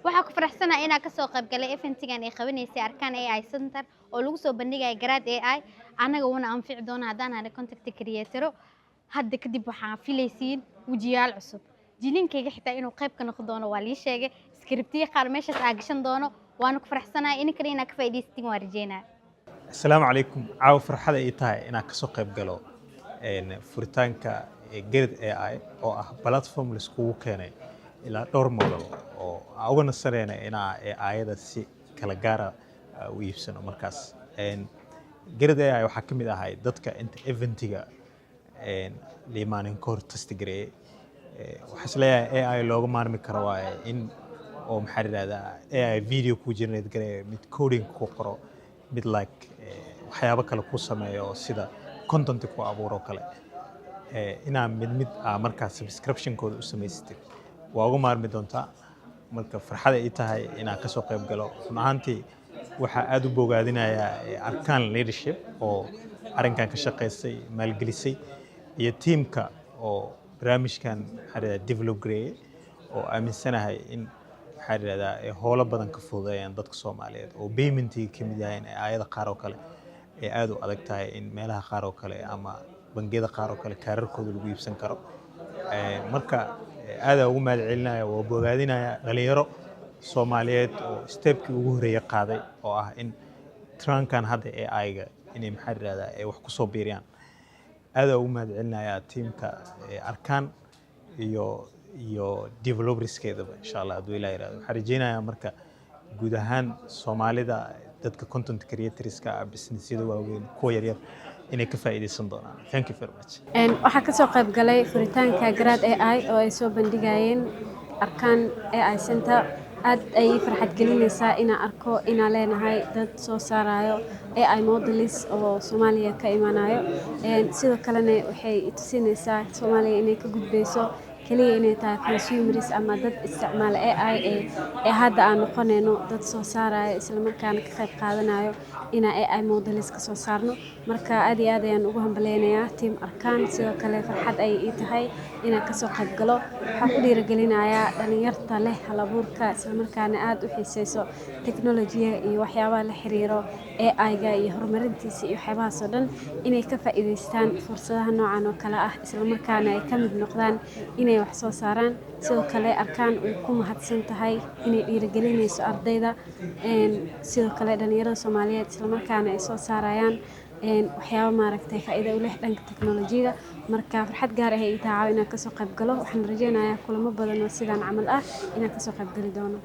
waxaa ku faraxsanahay inaan kasoo qayb galay eventigan ay qabanaysay Arkaan AI Center oo lagu soo bandhigay Garaad AI anaga wana anfici doona hadaan aan content creator hadda kadib waxaan filaysiin wajiyaal cusub jilinkayga xitaa inuu qayb ka noqdo doono waa lii sheegay scriptiga qaar meeshaas aan gashan doono waan ku faraxsanahay in kale inaan ka faa'iidaystin waan rajeynaa السلام عليكم عاو فرحة إيتها إنا كسو قيب قالو إن فريتانكا جرد AI أو بلاتفورم لسكو كيني إلا دور مودل أو أوغن السرينة إنا AI دا سي كالاغارا ويبسن مركز إن جرد AI وحاكمي دا هاي دادكا انت إيفنتيغا إن ليمان انكور تستقري وحسليا AI لوغو مارمي كرواي إن أو محرر دا AI فيديو كو جنريت قري ميد كودين كو قرو mid like waxyaabo kale ku sameeyo sida content ku abuuro kale ina mid marka subscription code u sameystay waa ugu maarmi doontaa marka farxada ay tahay inaan ka soo qayb galo runtii waxa aad u bogaadinaya Arkaan leadership oo arinkan ka shaqeysay maalgelisay iyo teamka oo barnaamijkan xariir develop gareeyay oo aaminsanahay in xariirada howlo badan ka fududeeyaan dadka Soomaaliyeed oo payment-iga kamid yahay ayada qaar oo kale ee aad u adag tahay in meelaha qaar oo kale ama bangiyada qaar oo kale kaararkooda lagu iibsan karo marka aad ugu mahadcelinaya oo bogaadinaya dhalinyaro Soomaaliyeed oo stepkii ugu horeeyay qaaday oo ah in trankan hadda AI-ga inay xariirada ay wax ku soo biiriyaan aad ugu mahadcelinaya teamka Arkaan iyo developerskeeda insha Allah haduu ilaahay raado waxaan rajeynayaa marka guud ahaan Soomaalida dadka content creatorska businessyada waaweyn kuwa yaryar inay ka faa'iideysan doonaan thank you very much waxaa ka soo qayb galay furitaanka Garaad AI oo ay soo bandhigayeen Arkaan AI Center aad ay farxad gelinaysaa inaan arko inaan leenahay dad soo saarayo AI models oo Soomaaliya ka imaanayo sidoo kalena waxay tusinaysaa Soomaaliya inay ka gudbeyso kaliya inay tahay consumers ama dad isticmaal AI ee hadda aan noqonayno dad soo saaraya isla markaana ka qayb qaadanayo in AI models ka soo saarno marka aad iyo aad ayaan ugu hambaleynayaa team Arkaan sidoo kale farxad ay ii tahay inaan ka soo qayb galo waxaan ku dhiirigelinayaa dhalinyarta leh hal abuurka isla markaana aad u xiiseyso teknolojiyada iyo waxyaabaha la xiriiro AI-ga iyo horumarintiisa iyo waxyaabahaas oo dhan inay ka faa'iideystaan fursadaha noocan oo kale ah isla markaana ay ka mid noqdaan inay wax soo saaraan sidoo kale Arkaan way ku mahadsan tahay inay dhiirigelinayso ardayda sidoo kale dhalinyarada Soomaaliyeed isla markaana ay soo saarayaan waxyaabo maaragtay faa'iido u leh dhanka teknolojiyada marka farxad gaar ah ay tahay inaan ka soo qayb galo waxaan rajeynayaa kulamo badan oo sidaan camal ah inaan ka soo qayb gali doono